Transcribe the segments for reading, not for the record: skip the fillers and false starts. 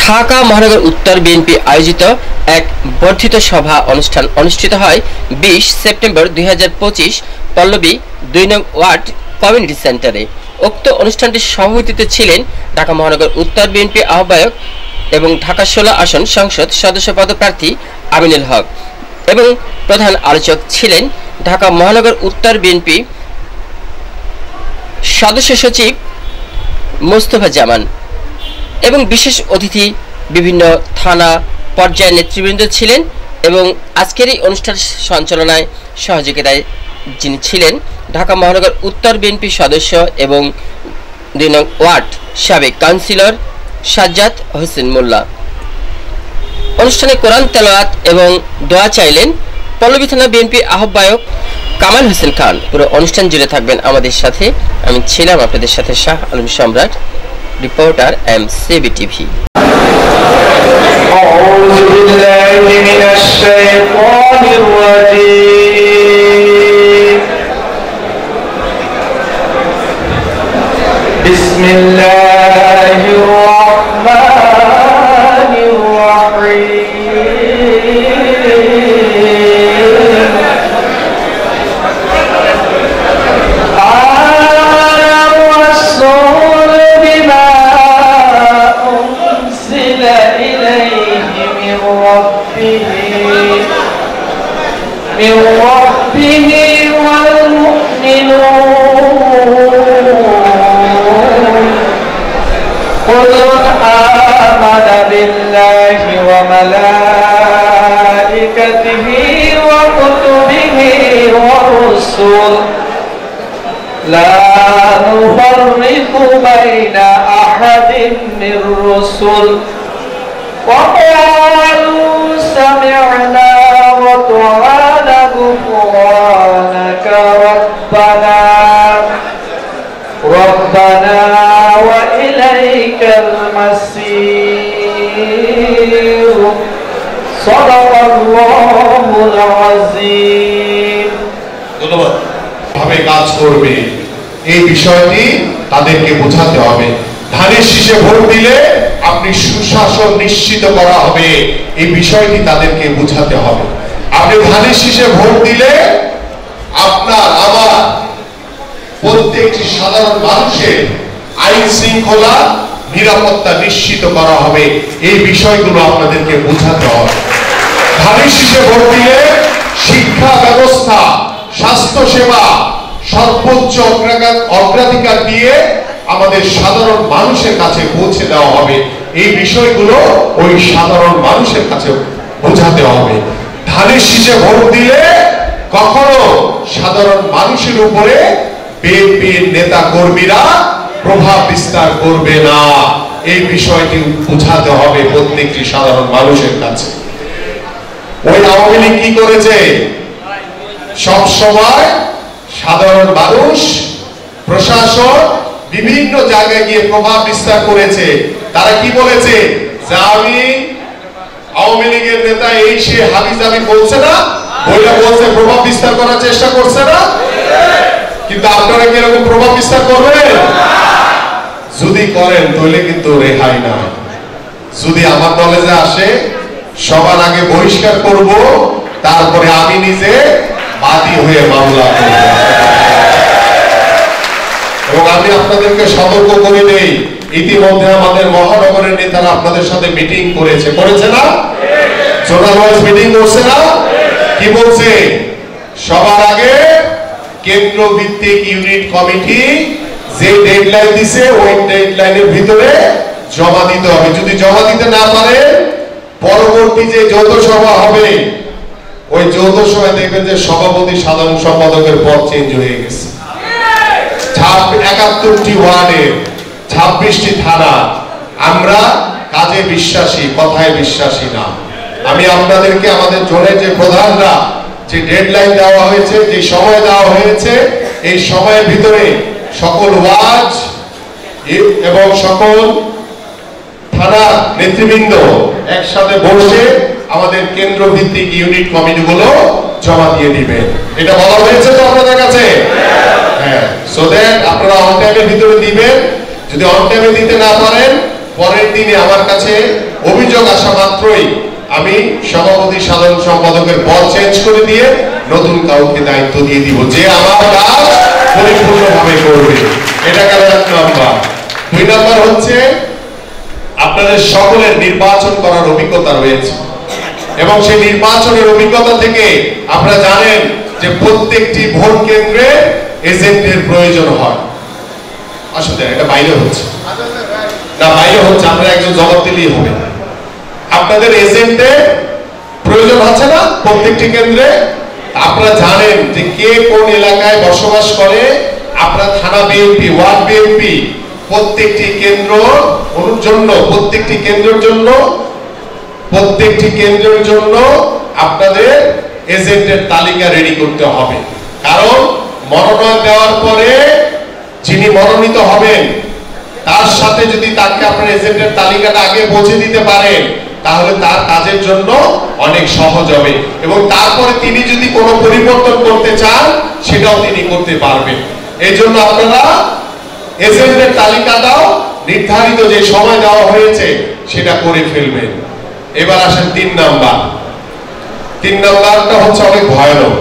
ঢাকা মহানগর উত্তর বিএনপি আয়োজিত এক বর্ধিত সভা অনুষ্ঠান অনুষ্ঠিত হয় 20 সেপ্টেম্বর 2025 পল্লবী 2 নং ওয়ার্ড কমিউনিটি সেন্টারে। উক্ত অনুষ্ঠানটির সভাপতিত্বে ছিলেন ঢাকা মহানগর উত্তর বিএনপি আহ্বায়ক এবং ঢাকা 16 আসন সংসদ সদস্য পদপ্রার্থী আমিনুল হক এবং প্রধান আলোচক ছিলেন ঢাকা মহানগর উত্তর বিএনপি সদস্য সচিব মোস্তফা জামান এবং বিশেষ অতিথি বিভিন্ন থানা পর্যায়ের নেতৃবৃন্দ ছিলেন। এবং আজকের এই অনুষ্ঠান সঞ্চালনায় সহযোগিতায় যিনি ছিলেন ঢাকা মহানগর উত্তর বিএনপি সদস্য এবং 2 নং ওয়ার্ড সাবেক কাউন্সিলর সাজ্জাদ হোসেন মোল্লা। অনুষ্ঠানে কোরআন তেলাওয়াত এবং দোয়া চাইলেন পল্লবী থানা বিএনপি আহ্বায়ক কামাল হোসেন খান। পুরো অনুষ্ঠান জুড়ে থাকবেন আমাদের সাথে। আমি ছিলাম আপনাদের সাথে শাহ আলম সম্রাট, রিপোর্টার এমসিবি টিভি। أعوذ بالله من الشيطان الرجيم. بسم الله الرحمن الرحيم. آمن الرسول بما أنزل إليه من ربه والمؤمنون كل آمن بالله وملائكته وكتبه ورسله لا نفرق بين أحد من رسل وقالوا سمعنا وطعنا غفرانك ربنا وإليك المصير. صدق الله العظيم. ধন্যবাদ। ভাবে কাজ করবে এই বিষয়টি তাদেরকে বোঝাতে হবে। ধানের শীষে ভোট দিলে আপনি সুশাসন নিশ্চিত করা হবে, এই বিষয়টি তাদেরকে বোঝাতে হবে। আপনি ধানের শীষে ভোট দিলে আপনার আমার প্রত্যেকটি সাধারণ মানুষের আইন শৃঙ্খলা নিরাপত্তা নিশ্চিত করা হবে, এই বিষয়গুলো আপনাদেরকে বোঝাতে হবে। ধানের শীষে ভোট দিলে শিক্ষা ব্যবস্থা, স্বাস্থ্য সেবা সর্বোচ্চ অগ্রাধিকার দিয়ে আমাদের সাধারণ মানুষের কাছে পৌঁছে দেওয়া হবে, এই বিষয়গুলো ওই সাধারণ মানুষের কাছে বোঝাতে হবে। ধানের শীষে ভোট দিলে কখনো সাধারণ মানুষের উপরে বিএনপির নেতা কর্মীরা প্রভাব বিস্তার করবে না, এই বিষয়টি বোঝাতে হবে প্রত্যেকটি সাধারণ মানুষের কাছে। ওই আওয়ামী লীগ কি করেছে? সব সময় সাধারণ মানুষ, প্রশাসন বিভিন্ন জায়গায় গিয়ে প্রভাব বিস্তার করেছে। তারা কি বলেছে যে আমি আওয়ামী লীগের নেতা, এই সে হাবিজাবি বলছে না, বইটা বলছে, প্রভাব বিস্তার করার চেষ্টা করছে না। কিন্তু আপনারা কি এরকম প্রভাব বিস্তার করবেন? যদি করেন তাহলে কিন্তু রেহাই নাই। যদি আমার নলেজে আসে সবার আগে বহিষ্কার করব, তারপরে আমি নিজে বাদী হয়ে মামলা করব। এবং আমি আপনাদেরকে সতর্ক করে দেই, ইতিমধ্যে আমাদের মহানগরের নেতারা আপনাদের সাথে মিটিং করেছে না? জোনাল ওয়াইজ মিটিং করছে না? কি বলছে? সবার আগে কেন্দ্র ভিত্তিক ইউনিট কমিটি যে ডেডলাইন দিছে ওই ডেডলাইনের ভিতরে জমা দিতে হবে। যদি জমা দিতে না পারে, পরবর্তী যে যৌথ সভা হবে ওই যৌথ সভায় দেখবেন যে সভাপতি সাধারণ সম্পাদকের পদ চেঞ্জ হয়ে গেছে। 71টি ওয়ার্ডে 26টি থানা। আমরা কাজে বিশ্বাসী, কথায় বিশ্বাসী না। আমি আপনাদেরকে আমাদের জোনের যে প্রধানরা যে ডেডলাইন দেওয়া হয়েছে, যে সময় দেওয়া হয়েছে, এই সময়ের ভিতরে সকল ওয়ার্ড এবং সকল থানা নেতৃবৃন্দ একসাথে বসে আমাদের কেন্দ্র ভিত্তিক ইউনিট কমিটিগুলো জমা দিয়ে দিবেন। এটা বলা হয়েছে তো আপনাদের কাছে? হ্যাঁ, সো দ্যাট আপনারা অন টাইমের ভিতরে দিবেন। যদি অন টাইমে দিতে না পারেন, পরের দিনে আমার কাছে সুযোগ আসা মাত্রই আমি সভাপতি সাধারণ সম্পাদকের পদ চেঞ্জ করে দিয়ে নতুন কাউকে দায়িত্ব দিয়ে দিব, যে আমার কাজ পরিপূর্ণভাবে করবে। এটা গেল 1 নাম্বার। 2 নাম্বার হচ্ছে আপনাদের সকলের নির্বাচন করার অভিজ্ঞতা রয়েছে, এবং সেই নির্বাচনের অভিজ্ঞতা থেকে আপনারা জানেন যে প্রত্যেকটি ভোট কেন্দ্রে এজেন্টের প্রয়োজন হয়। আসলে এটা বাইরে হচ্ছে না, বাইরে হচ্ছে, আপনারা একজন জবাব দিলেই হবে। আপনাদের এজেন্টের প্রয়োজন আছে না প্রত্যেকটি কেন্দ্রে? আপনারা জানেন যে কে কোন এলাকায় বসবাস করে। আপনারা থানা বিএনপি, ওয়ার্ড বিএনপি প্রত্যেকটি কেন্দ্রের জন্য আপনাদের এজেন্টের তালিকা রেডি করতে হবে। কারণ মনোনয়ন দেওয়ার পরে যিনি মনোনীত হবেন তার সাথে যদি তাকে আপনার এজেন্টের তালিকাটা আগে পৌঁছে দিতে পারেন, তাহলে তার কাজের জন্য অনেক সহজ হবে, এবং তারপরে তিনি যদি কোনো পরিবর্তন করতে চান সেটাও তিনি করতে পারবেন। এই জন্য আপনারা এজেন্টের তালিকাটাও নির্ধারিত যে সময় দেওয়া হয়েছে সেটা করে ফেলবেন। এবার আসেন 3 নাম্বার। 3 নাম্বারটা হচ্ছে অনেক ভয়ানক।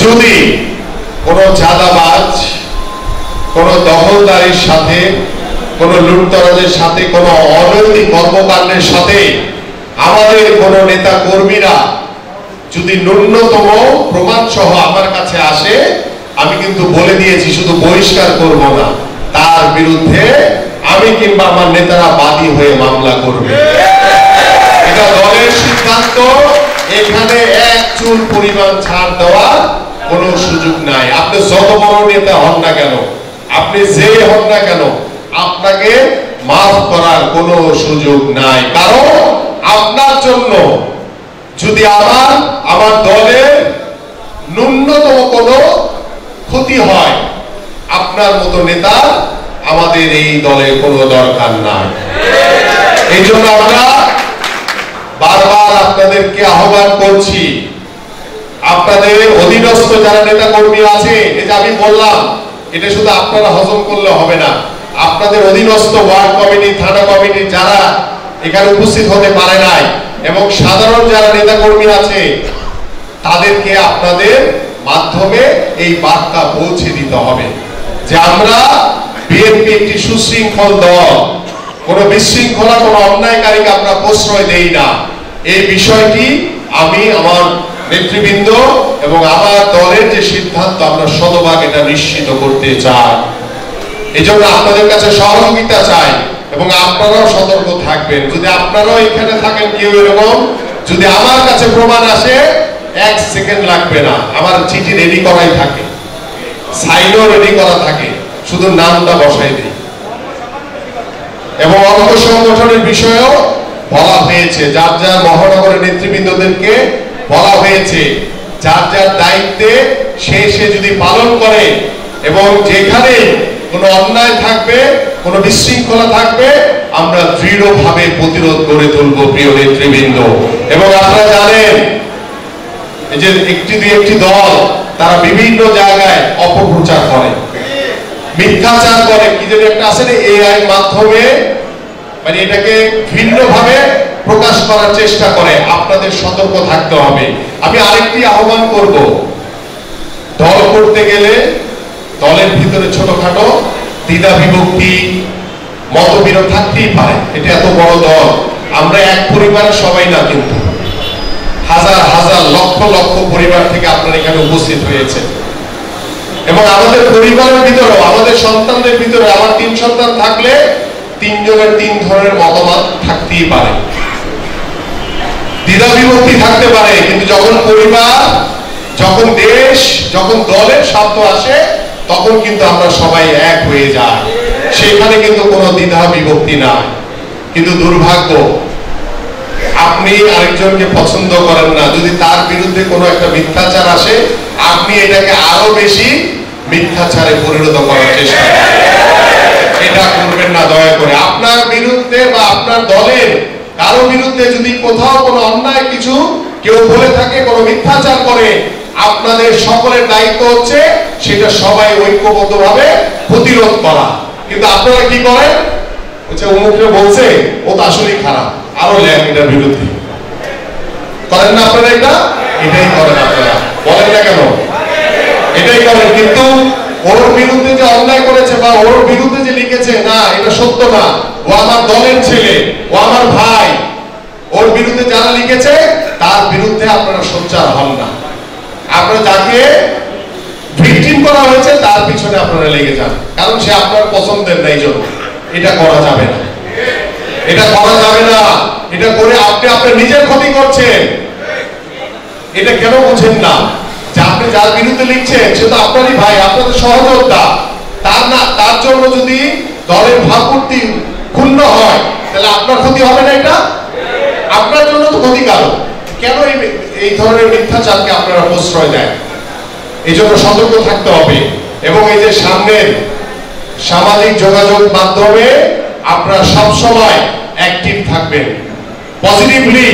যদি কোনো চাঁদাবাজ, কোনো দখলদারির সাথে, কোনো লুটতরাজের সাথে, কোনো অনৈতিক কর্মকাণ্ডের সাথে আমাদের কোনো নেতা কর্মীরা যদি ন্যূনতম প্রমাণ সহ আমার কাছে আসে, আমি কিন্তু বলে দিয়েছি শুধু বহিষ্কার করব না, তার বিরুদ্ধে আমি কিংবা আমার নেতারা বাদী হয়ে মামলা করবে। এটা দলের সিদ্ধান্ত, এখানে এক চুল পরিমাণ ছাড় দেওয়ার কোনো সুযোগ নাই। আপনি যত বড় নেতা হন না কেন, আপনি যে হন না কেন, আপনাকে মাফ করার কোনো সুযোগ নাই। কারণ আপনার জন্য যদি আমার দলের ন্যূনতম কোনো ক্ষতি হয়, আপনার মতো নেতা আমাদের এই দলে কোনো দরকার নাই। এই জন্য আমরা বারবার আপনাদেরকে আহ্বান করছি, আপনাদের অধীনস্থ যারা নেতা কর্মী আছে, এই যে আমি বললাম, এটা শুধু আপনারা হজম করলে হবে না, আপনাদের অধীনস্থ ওয়ার্ড কমিটি, থানা কমিটি যারা এখানে উপস্থিত হতে পারে নাই, এবং সাধারণ যারা নেতা কর্মী আছে, তাদেরকে আপনাদের মাধ্যমে এই বার্তা পৌঁছে দিতে হবে যে আমরা বিএনপি একটি সুশৃঙ্খল দল, কোনো বিশৃঙ্খলা, কোনো অন্যায়কারীকে আমরা প্রশ্রয় দেই না। এই বিষয়টি আমি আমার নেতৃবৃন্দ এবং আমার দলের যে সিদ্ধান্ত, আমরা শতভাগ এটা নিশ্চিত করতে চাই। এই জন্য আপনাদের কাছে সহযোগিতা চাই, এবং আপনারাও সতর্ক থাকবেন। যদি আপনারাও এখানে থাকেন কেউ এরকম, যদি আমার কাছে প্রমাণ আসে, 1 সেকেন্ড লাগবে না, আমার চিঠি রেডি করাই থাকে, সাইনও রেডি করা থাকে, শুধু নামটা বসাই দিই। এবং অঙ্গ সংগঠনের বিষয়েও বলা হয়েছে, যার যার মহানগরের নেতৃবৃন্দদেরকে বলা হয়েছে, যার যার দায়িত্বে সে যদি পালন করে, এবং যেখানে কোনো অন্যায় থাকবে, কোনো বিশৃঙ্খলা থাকবে, আমরা দৃঢ়ভাবে প্রতিরোধ করে তুলব প্রিয় নেতৃবৃন্দ। এবং আপনারা জানেন যে একটি দল তারা বিভিন্ন জায়গায় অপপ্রচার করে, মিথ্যাচার করে, কি যেন একটা আছে না, এআই মাধ্যমে, মানে এটাকে ভিন্নভাবে প্রকাশ করার চেষ্টা করে। আপনাদের সতর্ক থাকতে হবে। আমি আরেকটি আহ্বান করব, দল করতে গেলে দলের ভিতরে ছোটখাটো দ্বিধা বিভক্তি, মতবিরোধ থাকতেই পারে। এটা এত বড় দল, আমরা এক পরিবারের সবাই না, কিন্তু হাজার হাজার লক্ষ লক্ষ পরিবার থেকে আপনারা এখানে উপস্থিত হয়েছে, এবং আমাদের পরিবারের ভিতরে, আমাদের সন্তানদের ভিতরে, আমার 3 সন্তান থাকলে 3 জনের 3 ধরনের মতামত থাকতেই পারে, দ্বিধা বিভক্তি থাকতে পারে। কিন্তু যখন পরিবার, যখন দেশ, যখন দলের স্বার্থ আসে, তখন কিন্তু আমরা সবাই এক হয়ে যাই, সেখানে কিন্তু কোনো দ্বিধা বিভক্তি নাই। কিন্তু দুর্ভাগ্য, আপনি আরেকজনকে পছন্দ করেন না, যদি তার বিরুদ্ধে কোনো একটা মিথ্যাচার আসে, আপনি এটাকে আরো বেশি মিথ্যাচারে পরিণত করার চেষ্টা করেন। এটা করবেন না দয়া করে। আপনার বিরুদ্ধে বা আপনার দলের কারো বিরুদ্ধে যদি কোথাও কোনো অন্যায় কিছু কেউ বলে থাকে, কোনো মিথ্যাচার করে, আপনাদের সকলের দায়িত্ব হচ্ছে সেটা সবাই ঐক্যবদ্ধভাবে প্রতিরোধ করা। কিন্তু আপনারা কি করেন? আচ্ছা অমুকরে বলছে ও তো আসলেই খারাপ, আরো লেখ এটার বিরুদ্ধে। করেন না আপনারা এটা? এটাই করেন আপনারা, বলেন না কেন? এটাই করেন। কিন্তু ওর বিরুদ্ধে যে অন্যায় করেছে বা ওর বিরুদ্ধে যে লিখেছে, না এটা সত্য না, ও আমার দলের ছেলে, ও আমার ভাই, ওর বিরুদ্ধে যারা লিখেছে তার বিরুদ্ধে আপনারা সোচ্চার হন না। আপনারা যাকে ভিকটিম করা হয়েছে তার পিছনে আপনারা লেগে যান, কারণ সে আপনার পছন্দের নাই জন্য। এটা করা যাবে না, এটা করা যাবে না। এটা করে আপনি আপনার নিজের ক্ষতি করছেন। এটা কেন বুঝেন না যে আপনি যার বিরুদ্ধে লিখছেন সে তো আপনারই ভাই, আপনাদের সহযোদ্ধা। তার জন্য যদি দলের ভাবমূর্তি ক্ষুণ্ণ হয় তাহলে আপনার ক্ষতি হবে না? এটা আপনার জন্য তো ক্ষতিকারক। কেন এই ধরনের মিথ্যাচারকে আপনারা প্রশ্রয় দেন? এই জন্য সতর্ক থাকতে হবে। এবং এই যে সামনের সামাজিক যোগাযোগ মাধ্যমে আপনারা সবসময় অ্যাক্টিভ থাকবেন, পজিটিভলি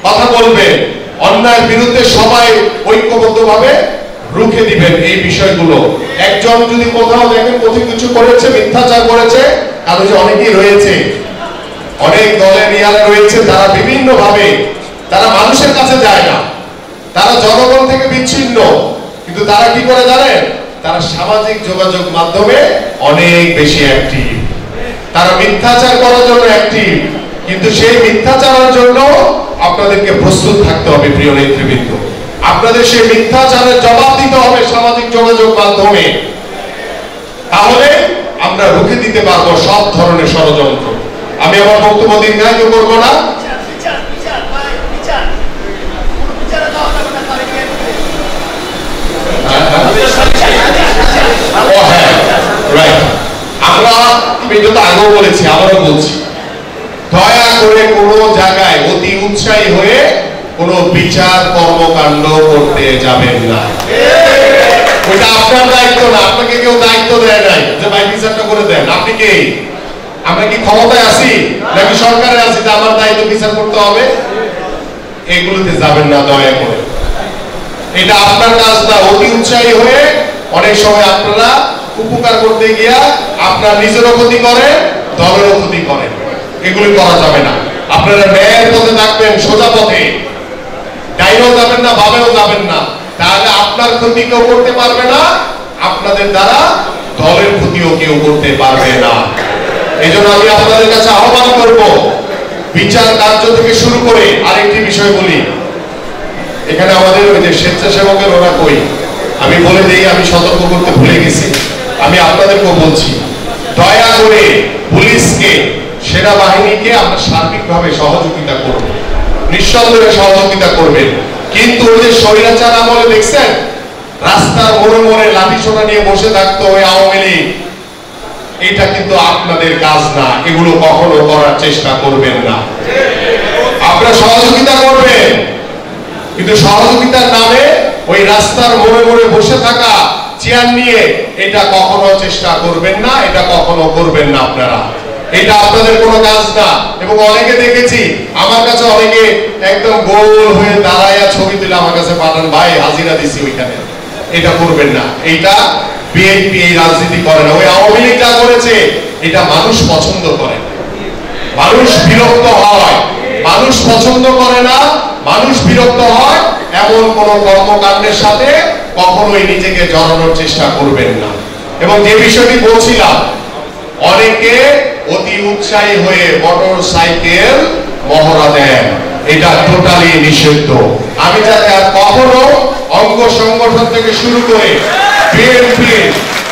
কথা বলবেন, অন্যায়ের বিরুদ্ধে সবাই ঐক্যবদ্ধভাবে রুখে দিবেন এই বিষয়গুলো। একজন যদি কোথাও দেখেন কোথাও কিছু করেছে, মিথ্যাচার করেছে, কারণ যে অনেকেই রয়েছে, অনেক দলের ইয়ারা রয়েছে, তারা বিভিন্ন ভাবে তারা মানুষের কাছে যায় না, তারা জনগণ থেকে বিচ্ছিন্ন, কিন্তু তারা কি করে জানেন? তারা সামাজিক যোগাযোগ মাধ্যমে অনেক বেশি অ্যাক্টিভ। তারা মিথ্যাচার করার জন্য অ্যাক্টিভ, কিন্তু সেই মিথ্যাচারের জন্য আপনাদেরকে প্রস্তুত থাকতে হবে প্রিয় নেতৃবৃন্দ। আপনাদের সেই মিথ্যাচারের জবাব দিতে হবে সামাজিক যোগাযোগ মাধ্যমে, তাহলে আমরা রুখে দিতে পারবো সব ধরনের ষড়যন্ত্র। আমি আমার বক্তব্য দীর্ঘায়িত করবো না। আমি যত আগেও বলেছি, আবারও বলছি, দয়া করে কোনো জায়গায় অতি উৎসাহী হয়ে কোনো বিচার কর্মকাণ্ড করতে যাবেন না। ওটা আপনার দায়িত্ব না, আপনাকে কেউ দায়িত্ব দেয় নাই যে ভাই বিচারটা করে দেন। আপনি কি, আমরা কি ক্ষমতায় আছি নাকি সরকারে আছি যে আমার দায়িত্ব বিচার করতে হবে? এগুলোতে যাবেন না দয়া করে, এটা আপনার কাজ না। অতি উৎসাহী হয়ে অনেক সময় আপনারা উপকার করতে গিয়া আপনার নিজেরও ক্ষতি করেন, দলেরও ক্ষতি করেন। এগুলি করা যাবে না। আপনারা ন্যায়ের পথে থাকবেন, সোজা পথে, ডাইনও যাবেন না, বামেও যাবেন না, তাহলে আপনার ক্ষতি কেউ করতে পারবে না, আপনাদের দ্বারা দলের ক্ষতিও কেউ করতে পারবে না। এই জন্য আমি আপনাদের কাছে আহ্বান করব, বিচার কার্য থেকে শুরু করে আরেকটি বিষয় বলি। এখানে আমাদের ওই যে স্বেচ্ছাসেবকের ওরা কই, আমি বলে দিই, আমি সতর্ক করতে ভুলে গেছি, আমি আপনাদেরকেও বলছি, দয়া করে পুলিশকে, সেনাবাহিনীকে আমরা সার্বিকভাবে সহযোগিতা করব, নিঃসন্দেহে সহযোগিতা করবেন। কিন্তু ওই যে স্বৈরাচার আমলে দেখছেন রাস্তার মোড়ে মোড়ে লাঠি সোটা নিয়ে বসে থাকতো ওই আওয়ামী লীগ, এটা কিন্তু আপনাদের কাজ না। এগুলো কখনো করার চেষ্টা করবেন না। আপনারা সহযোগিতা করবেন, কিন্তু সহযোগিতার নামে ওই রাস্তার মোড়ে মোড়ে বসে থাকা, চেয়ার নিয়ে, এটা কখনো চেষ্টা করবেন না, এটা কখনো করবেন না আপনারা। এটা আপনাদের কোনো কাজ না। এবং অনেকে দেখেছি, আমার কাছে অনেকে একদম গোল হয়ে দাঁড়ায়া ছবি তুলে আমার কাছে পাঠান, ভাই হাজিরা দিছি ওইখানে। এটা করবেন না। এইটা বিএনপি এই রাজনীতি করে না। ওই আওয়ামী লীগ যা করেছে এটা মানুষ পছন্দ করে, মানুষ বিরক্ত হয়, মানুষ পছন্দ করে না, মানুষ বিরক্ত হয়। এমন কোন কর্মকাণ্ডের সাথে কখনোই নিজেকে জড়ানোর চেষ্টা করবেন না। এবং যে বিষয়টি বলছিলাম, অনেকে অতি উৎসাহী হয়ে মোটর সাইকেল মহড়া দেন, এটা টোটালি নিষিদ্ধ। আমি যাতে আর কখনো অঙ্গ সংগঠন থেকে শুরু করে বিএনপি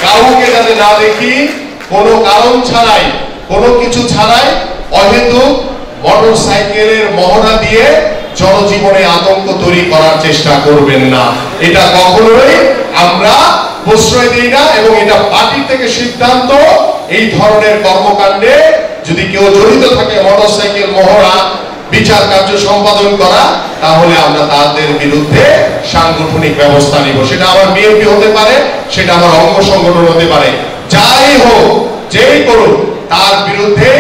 কাউকে যাতে না দেখি কোনো কারণ ছাড়াই, কোনো কিছু ছাড়াই অহেতুক মোটর সাইকেলের মহড়া দিয়ে জনজীবনে আতঙ্ক তৈরি করার চেষ্টা করবেন না। এটা কখনোই আমরা প্রশ্রয় দিই না। এবং এটা পার্টি থেকে সিদ্ধান্ত, এই ধরনের কর্মকাণ্ডে যদি কেউ জড়িত থাকে, মোটর সাইকেল মহড়া, বিচার কার্য সম্পাদন করা, তাহলে আমরা তাদের বিরুদ্ধে সাংগঠনিক ব্যবস্থা নিব। সেটা আমার বিএনপি হতে পারে, সেটা আমার অঙ্গ সংগঠন হতে পারে, যাই হোক, যেই করুক, তার বিরুদ্ধে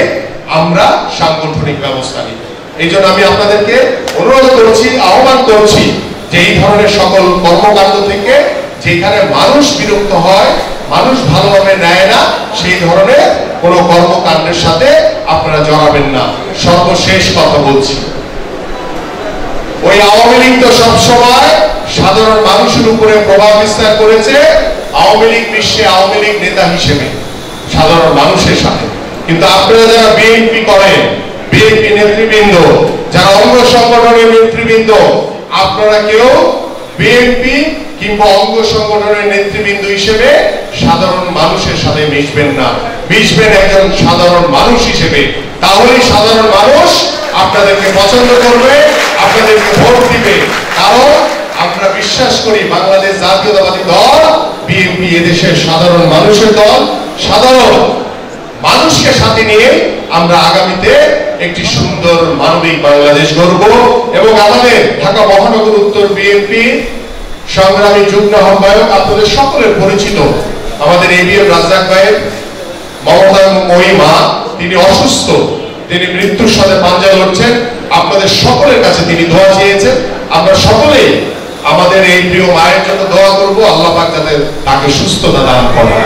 আমরা সাংগঠনিক ব্যবস্থা নিব। এই জন্য আমি আপনাদেরকে অনুরোধ করছি, আহ্বান করছি যে এই ধরনের সকল কর্মকাণ্ড থেকে যেখানে মানুষ বিরক্ত হয়, মানুষ ভালোভাবে নেয় না, সেই ধরনের কোনো কর্মকাণ্ডের সাথে আপনারা জড়াবেন না। সর্বশেষ কথা বলছি, ওই আওয়ামী লীগ তো সবসময় সাধারণ মানুষের উপরে প্রভাব বিস্তার করেছে, আওয়ামী লীগ বিশ্বে আওয়ামী লীগ নেতা হিসেবে সাধারণ মানুষের সাথে। কিন্তু আপনারা যারা বিএনপি করেন, বিএনপি নেতৃবৃন্দ, যারা অঙ্গ সংগঠনের নেতৃবৃন্দ, আপনারা কেউ বিএনপি কিংবা অঙ্গ সংগঠনের নেতৃবৃন্দ হিসেবে সাধারণ মানুষের সাথে মিশবেন না, মিশবেন একজন সাধারণ মানুষ হিসেবে। তাহলেই সাধারণ মানুষ আপনাদেরকে পছন্দ করবে, আপনাদেরকে ভোট দিবে। কারণ আমরা বিশ্বাস করি বাংলাদেশ জাতীয়তাবাদী দল বিএনপি এদেশের সাধারণ মানুষের দল। সাধারণ মানুষকে সাথে নিয়ে আমরা আগামীতে একটি সুন্দর মানবিক বাংলাদেশ গড়ব। এবং আমাদের ঢাকা মহানগর উত্তর বিএনপি সংগ্রামী যুগ্ম আহ্বায়ক আপনাদের সকলের পরিচিত আমাদের এবিএম রাজ্জাক ভাইয়ের মমতা মহিমা, তিনি অসুস্থ, তিনি মৃত্যুর সাথে পাঞ্জা লড়ছেন। আপনাদের সকলের কাছে তিনি দোয়া চেয়েছেন। আমরা সকলেই আমাদের এই প্রিয় মায়ের জন্য দোয়া করব, আল্লাহ পাক যাতে তাকে সুস্থতা দান করেন।